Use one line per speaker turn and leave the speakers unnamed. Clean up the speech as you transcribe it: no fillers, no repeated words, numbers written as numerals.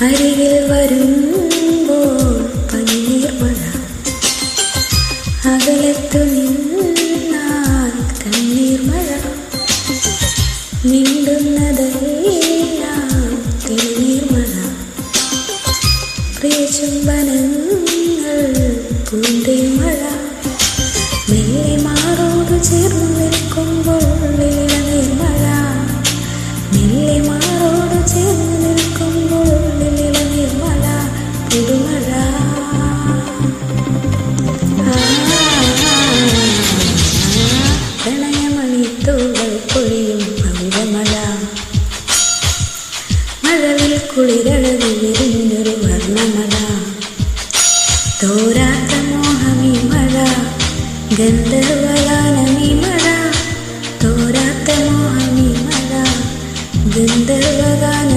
അരികിൽ വരുമ്പോൾ പനിനീർ മഴ, അകലത്തു നിന്നാൽ കണ്ണീർ മഴ, മിണ്ടുന്നതെല്ലാം തെളിനീർ മഴ, പ്രിയ ചുംബനങ്ങൾ പൂന്തേൻ മഴ, മെല്ലെ മാറോട് ചേർന്ന് നിൽക്കുമ്പോൾ ഇളനീർ മഴ, മെല്ലെ മാറോട് ചേർന്ന് നിൽക്കുമ്പോൾ ഇളനീർ മഴ, പുതുമഴ. പ്രണയമണിത്തൂവൽ പൊഴിയും അമിതമഴ, മഴവിൽ കുളിരഴകി വിരിഞ്ഞൊരു വർണ്ണമഴ, തോരാത്ത മോഹമീ മഴ, ഗന്ധർവഗാനമീ മഴ, തോരാത്ത മോഹമീ മഴ, ഗന്ധർവഗാന